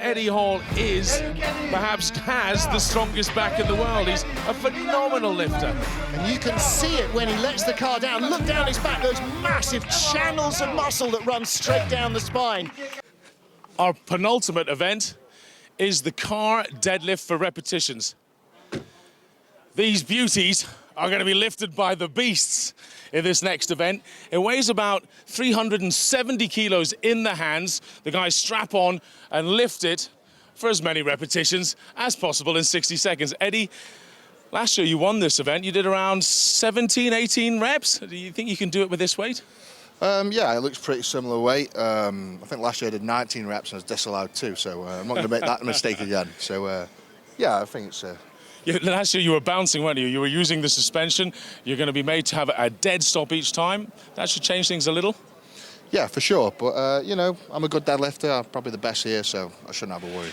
Eddie Hall perhaps has the strongest back in the world. He's a phenomenal lifter. And you can see it when he lets the car down. Look down his back, those massive channels of muscle that run straight down the spine. Our penultimate event is the car deadlift for repetitions. These beauties are going to be lifted by the beasts in this next event. It weighs about 370 kilos in the hands. The guys strap on and lift it for as many repetitions as possible in 60 seconds. Eddie, last year you won this event. You did around 17, 18 reps. Do you think you can do it with this weight? Yeah, it looks pretty similar weight. I think last year I did 19 reps and I was disallowed 2, so I'm not going to make that mistake again. So, yeah, I think it's... Last year you were bouncing, weren't you? You were using the suspension. You're going to be made to have a dead stop each time. That should change things a little. Yeah, for sure. But, you know, I'm a good deadlifter. I'm probably the best here, so I shouldn't have a worry.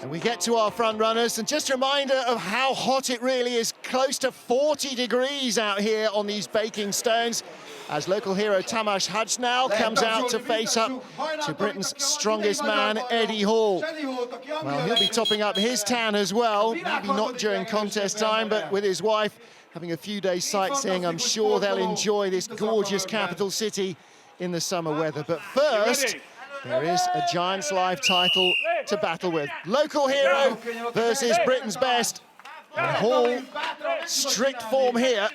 And we get to our front runners, and just a reminder of how hot it really is. Close to 40 degrees out here on these baking stones, as local hero Tamas Hajnal comes out to face up to Britain's strongest man, Eddie Hall. Well, he'll be topping up his tan as well, maybe not during contest time, but with his wife having a few days sightseeing, I'm sure they'll enjoy this gorgeous capital city in the summer weather. But first, there is a Giants Live title to battle with. Local hero versus Britain's best. And Hall, strict form here,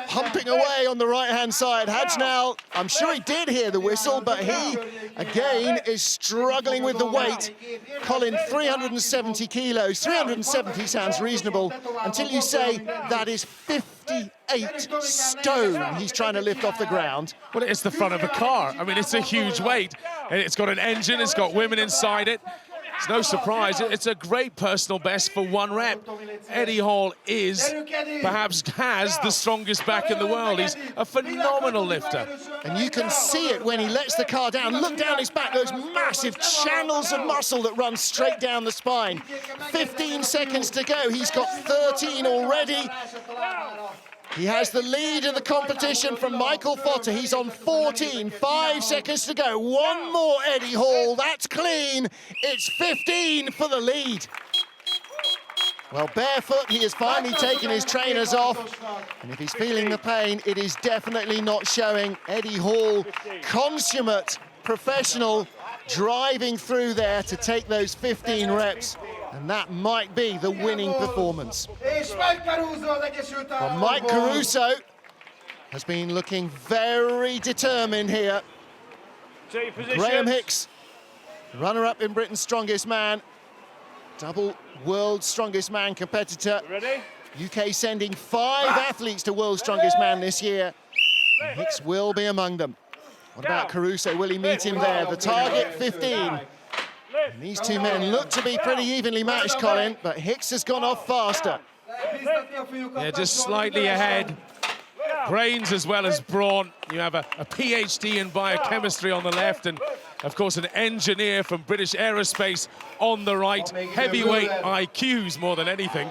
pumping away on the right-hand side. Hajnal, I'm sure he did hear the whistle, but he, again, is struggling with the weight. Colin, 370 kilos. 370 sounds reasonable until you say that is 58 stone he's trying to lift off the ground. Well, it's the front of a car. I mean, it's a huge weight. And it's got an engine, it's got women inside it. It's no surprise, it's a great personal best for one rep. Eddie Hall perhaps has the strongest back in the world. He's a phenomenal lifter. And you can see it when he lets the car down. Look down his back, those massive channels of muscle that run straight down the spine. 15 seconds to go, he's got 13 already. He has the lead in the competition from Michael Fotter. He's on 14, 5 seconds to go. One more, Eddie Hall, that's clean. It's 15 for the lead. Well, barefoot, he has finally taken his trainers off. And if he's feeling the pain, it is definitely not showing. Eddie Hall, consummate professional, driving through there to take those 15 reps. And that might be the winning performance. Well, Mike Caruso has been looking very determined here. Graham Hicks, runner-up in Britain's Strongest Man, double World's Strongest Man competitor. Ready? UK sending 5 athletes to World's Strongest Man this year. And Hicks will be among them. What about Caruso? Will he meet him there? The target, 15. And these two men look to be pretty evenly matched, Colin, but Hicks has gone off faster. Yeah, just slightly ahead. Brains as well as brawn. You have a PhD in biochemistry on the left, and of course an engineer from British Aerospace on the right. Heavyweight IQs more than anything.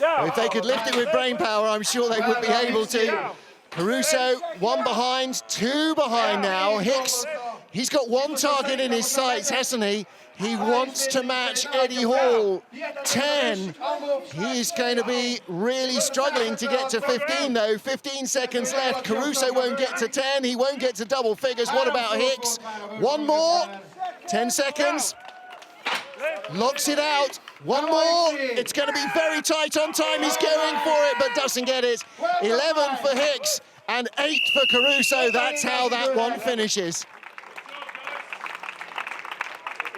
Well, if they could lift it with brain power, I'm sure they would be able to. Caruso, 1 behind, 2 behind now. Hicks, he's got 1 target in his sights, hasn't he? He wants to match Eddie Hall, 10. He's going to be really struggling to get to 15, though. 15 seconds left. Caruso won't get to 10. He won't get to double figures. What about Hicks? 1 more. 10 seconds. Locks it out. 1 more. It's going to be very tight on time. He's going for it, but doesn't get it. 11 for Hicks and 8 for Caruso. That's how that one finishes.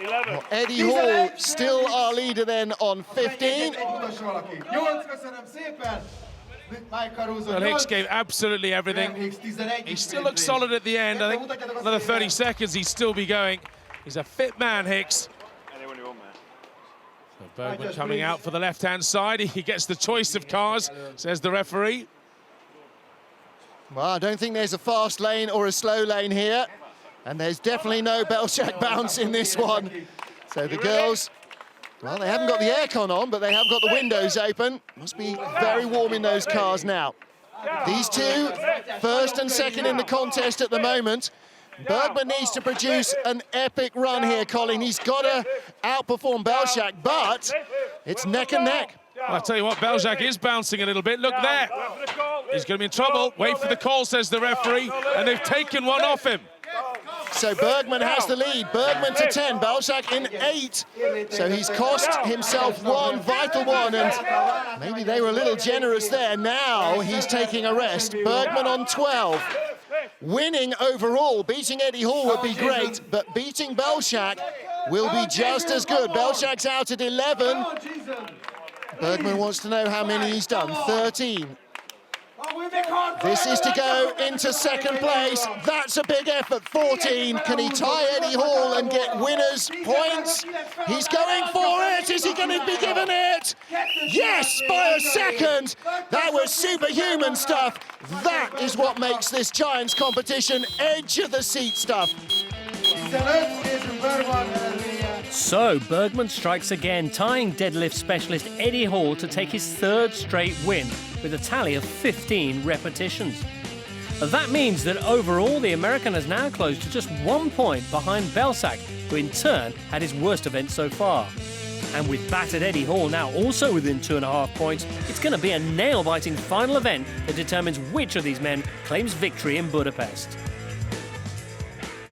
Well, Eddie Hall still our leader then on 15. Well, Hicks gave absolutely everything. He still looks solid at the end. I think another 30 seconds, he'd still be going. He's a fit man, Hicks. So Bergman coming out for the left-hand side. He gets the choice of cars, says the referee. Well, I don't think there's a fast lane or a slow lane here. And there's definitely no Belchak bounce in this one. So the girls, well, they haven't got the aircon on, but they have got the windows open. Must be very warm in those cars now. These two, first and second in the contest at the moment. Bergman needs to produce an epic run here, Colin. He's got to outperform Belshak, but it's neck and neck. I'll tell you what, Belshak is bouncing a little bit. Look there. He's going to be in trouble. Wait for the call, says the referee, and they've taken one off him. So Bergman has the lead. Bergman to 10, Belshak in 8. So he's cost himself one vital one, and maybe they were a little generous there. Now he's taking a rest. Bergman on 12. Winning overall, beating Eddie Hall would be great, but beating Belshak will be just as good. Belshak's out at 11. Bergman wants to know how many he's done. 13. This is to go into second place. That's a big effort. 14. Can he tie Eddie Hall and get winners' points? He's going for it. Is he going to be given it? Yes, by a second. That was superhuman stuff. That is what makes this Giants competition edge of the seat stuff. So Bergman strikes again, tying deadlift specialist Eddie Hall to take his 3rd straight win with a tally of 15 repetitions. That means that overall the American has now closed to just 1 point behind Belshak, who in turn had his worst event so far. And with battered Eddie Hall now also within 2.5 points, it's going to be a nail-biting final event that determines which of these men claims victory in Budapest.